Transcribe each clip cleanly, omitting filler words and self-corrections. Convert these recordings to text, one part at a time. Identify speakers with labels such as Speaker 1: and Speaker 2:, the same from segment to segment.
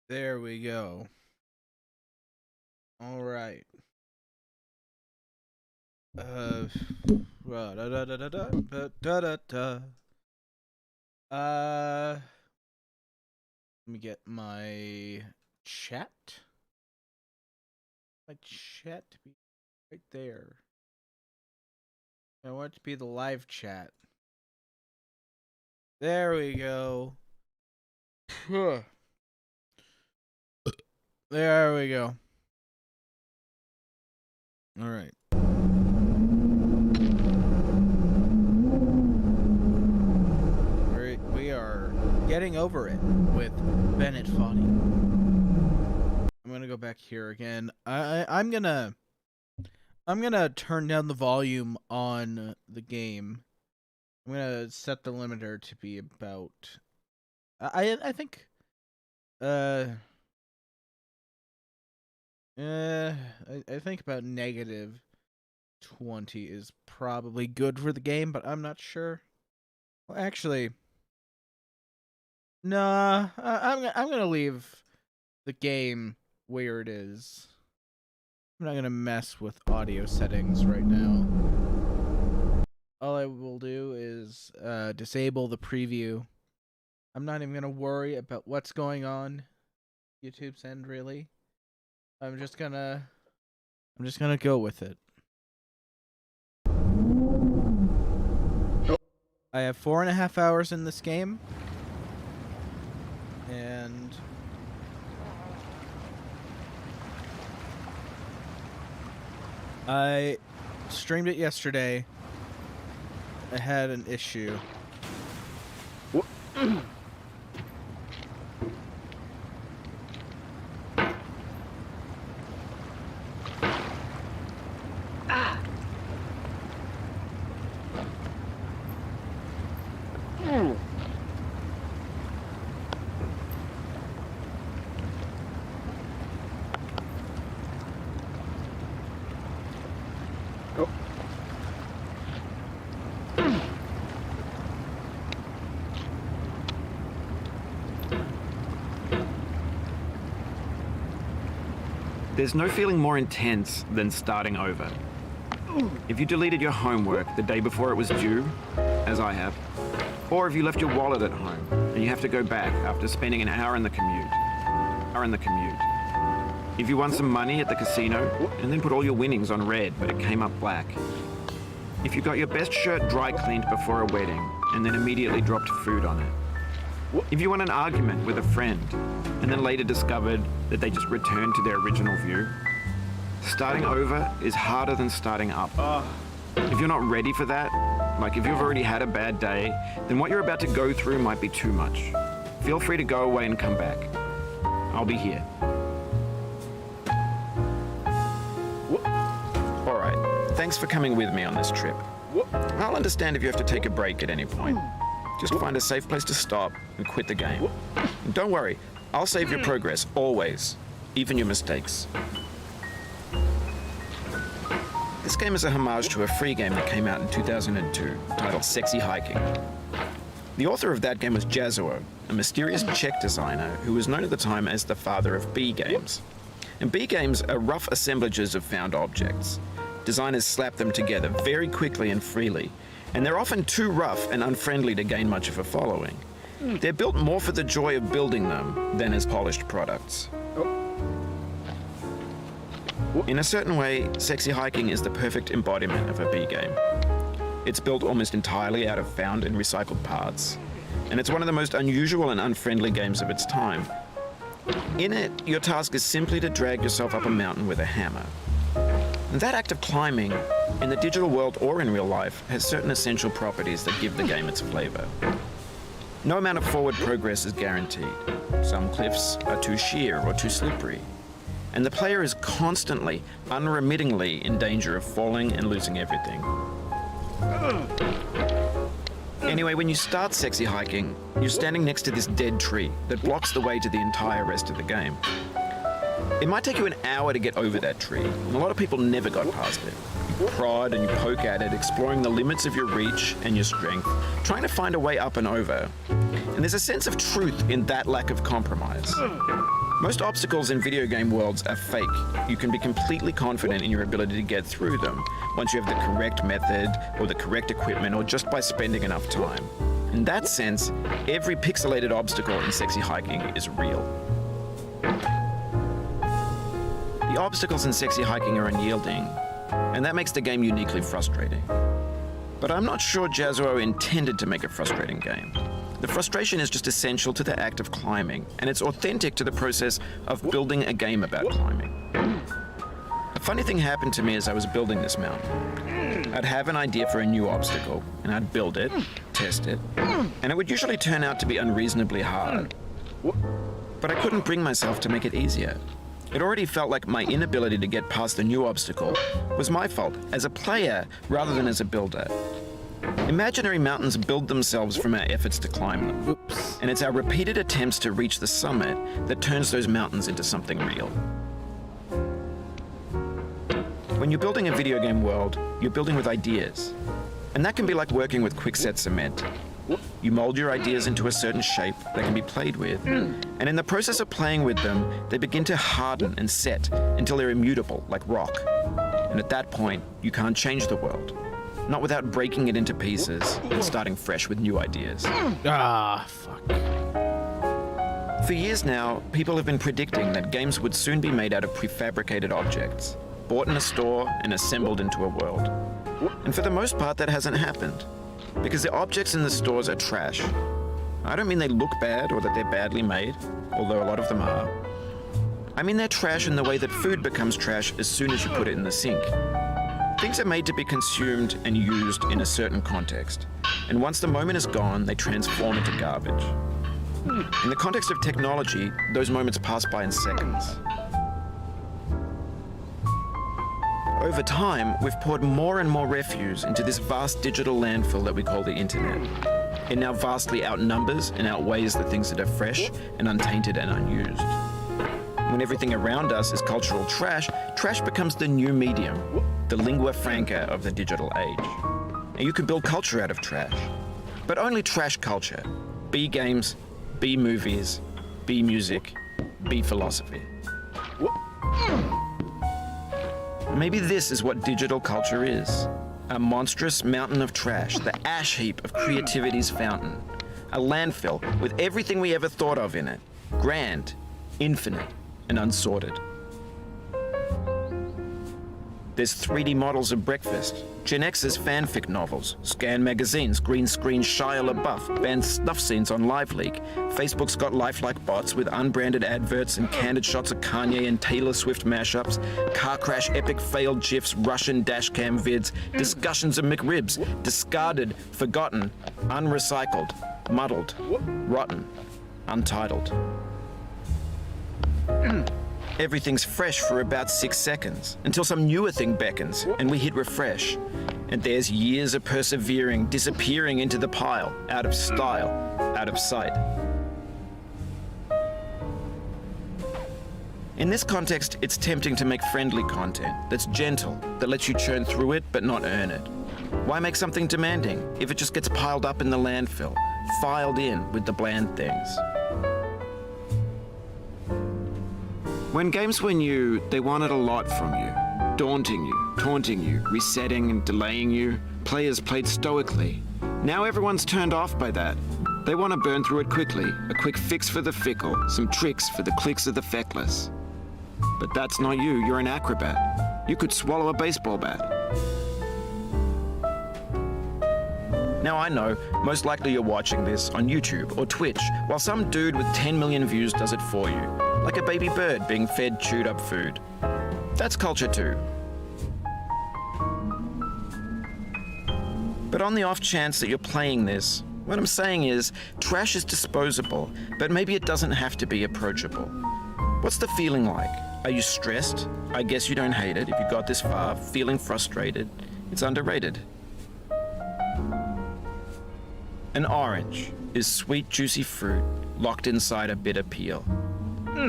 Speaker 1: There we go. All right. Da da da da da da da da. Let me get my chat. My chat to be right there. I want it to be the live chat. There we go. There we go. All right. We are getting over it with Bennet Foddy. I'm gonna go back here again. I'm gonna turn down the volume on the game. I'm gonna set the limiter to be about. I think. I think about -20 is probably good for the game, but I'm not sure. Well, actually, nah. I'm gonna leave the game where it is. I'm not gonna mess with audio settings right now. All I will do is disable the preview. I'm not even gonna worry about what's going on YouTube's end, really. I'm just gonna go with it. I have 4.5 hours in this game, and I streamed it yesterday. I had an issue.
Speaker 2: There's no feeling more intense than starting over. If you deleted your homework the day before it was due, as I have, or if you left your wallet at home and you have to go back after spending an hour in the commute. If you won some money at the casino and then put all your winnings on red but it came up black. If you got your best shirt dry cleaned before a wedding and then immediately dropped food on it. If you won an argument with a friend and then later discovered that they just returned to their original view. Starting over is harder than starting up. If you're not ready for that, like if you've already had a bad day, then what you're about to go through might be too much. Feel free to go away and come back. I'll be here. Alright, thanks for coming with me on this trip. I'll understand if you have to take a break at any point. Just find a safe place to stop and quit the game. And don't worry, I'll save your progress, always. Even your mistakes. This game is a homage to a free game that came out in 2002, titled Sexy Hiking. The author of that game was Jazuo, a mysterious Czech designer who was known at the time as the father of B games. And B games are rough assemblages of found objects. Designers slap them together very quickly and freely, and they're often too rough and unfriendly to gain much of a following. They're built more for the joy of building them than as polished products. In a certain way, Sexy Hiking is the perfect embodiment of a B game. It's built almost entirely out of found and recycled parts, and it's one of the most unusual and unfriendly games of its time. In it, your task is simply to drag yourself up a mountain with a hammer. And that act of climbing, in the digital world or in real life, has certain essential properties that give the game its flavor. No amount of forward progress is guaranteed. Some cliffs are too sheer or too slippery. And the player is constantly, unremittingly in danger of falling and losing everything. Anyway, when you start Sexy Hiking, you're standing next to this dead tree that blocks the way to the entire rest of the game. It might take you an hour to get over that tree, and a lot of people never got past it. You prod and you poke at it, exploring the limits of your reach and your strength, trying to find a way up and over. And there's a sense of truth in that lack of compromise. Most obstacles in video game worlds are fake. You can be completely confident in your ability to get through them once you have the correct method or the correct equipment or just by spending enough time. In that sense, every pixelated obstacle in Sexy Hiking is real. The obstacles in Sexy Hiking are unyielding, and that makes the game uniquely frustrating. But I'm not sure Jazzuo intended to make a frustrating game. The frustration is just essential to the act of climbing, and it's authentic to the process of building a game about climbing. A funny thing happened to me as I was building this mountain. I'd have an idea for a new obstacle, and I'd build it, test it, and it would usually turn out to be unreasonably hard. But I couldn't bring myself to make it easier. It already felt like my inability to get past the new obstacle was my fault as a player rather than as a builder. Imaginary mountains build themselves from our efforts to climb them.
Speaker 1: Oops.
Speaker 2: And it's our repeated attempts to reach the summit that turns those mountains into something real. When you're building a video game world, you're building with ideas. And that can be like working with quickset cement. You mold your ideas into a certain shape that can be played with, and in the process of playing with them, they begin to harden and set until they're immutable, like rock. And at that point, you can't change the world. Not without breaking it into pieces and starting fresh with new ideas.
Speaker 1: Ah, fuck.
Speaker 2: For years now, people have been predicting that games would soon be made out of prefabricated objects, bought in a store and assembled into a world. And for the most part, that hasn't happened, because the objects in the stores are trash. I don't mean they look bad or that they're badly made, although a lot of them are. I mean they're trash in the way that food becomes trash as soon as you put it in the sink. Things are made to be consumed and used in a certain context, and once the moment is gone, they transform into garbage. In the context of technology, those moments pass by in seconds. Over time, we've poured more and more refuse into this vast digital landfill that we call the internet. It now vastly outnumbers and outweighs the things that are fresh and untainted and unused. When everything around us is cultural trash, trash becomes the new medium, the lingua franca of the digital age. And you can build culture out of trash, but only trash culture. B games, B movies, B music, B philosophy. Maybe this is what digital culture is. A monstrous mountain of trash, the ash heap of creativity's fountain. A landfill with everything we ever thought of in it. Grand, infinite, and unsorted. There's 3D models of breakfast, Gen X's fanfic novels, scan magazines, green screen Shia LaBeouf, banned snuff scenes on LiveLeak. Facebook's got lifelike bots with unbranded adverts and candid shots of Kanye and Taylor Swift mashups, car crash epic failed GIFs, Russian dashcam vids, discussions of McRibs, discarded, forgotten, unrecycled, muddled, rotten, untitled. Everything's fresh for about 6 seconds, until some newer thing beckons, and we hit refresh. And there's years of persevering, disappearing into the pile, out of style, out of sight. In this context, it's tempting to make friendly content that's gentle, that lets you churn through it but not earn it. Why make something demanding if it just gets piled up in the landfill, filed in with the bland things? When games were new, they wanted a lot from you. Daunting you, taunting you, resetting and delaying you. Players played stoically. Now everyone's turned off by that. They want to burn through it quickly, a quick fix for the fickle, some tricks for the clicks of the feckless. But that's not you, you're an acrobat. You could swallow a baseball bat. Now I know, most likely you're watching this on YouTube or Twitch, while some dude with 10 million views does it for you. Like a baby bird being fed chewed up food. That's culture too. But on the off chance that you're playing this, what I'm saying is, trash is disposable, but maybe it doesn't have to be approachable. What's the feeling like? Are you stressed? I guess you don't hate it if you got this far. Feeling frustrated? It's underrated. An orange is sweet, juicy fruit locked inside a bitter peel.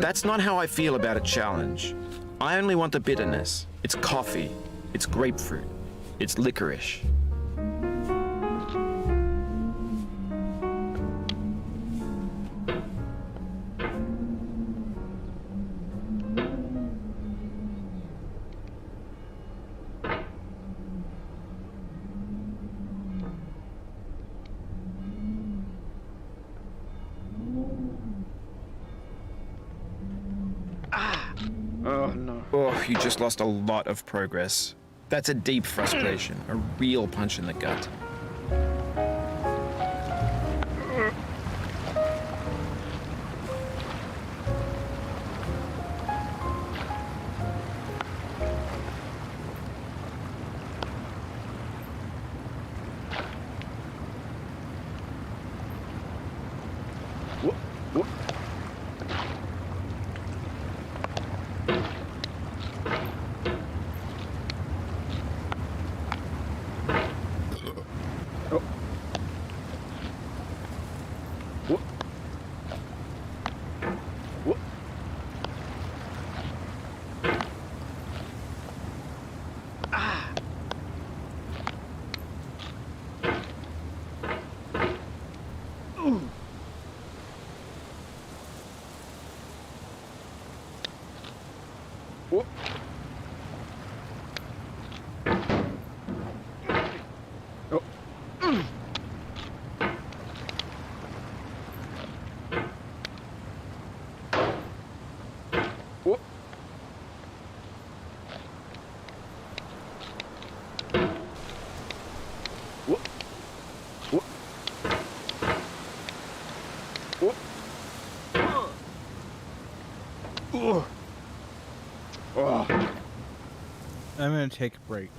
Speaker 2: That's not how I feel about a challenge. I only want the bitterness. It's coffee. It's grapefruit. It's licorice. you just lost a lot of progress. That's a deep frustration, a real punch in the gut.
Speaker 1: I'm gonna take a break.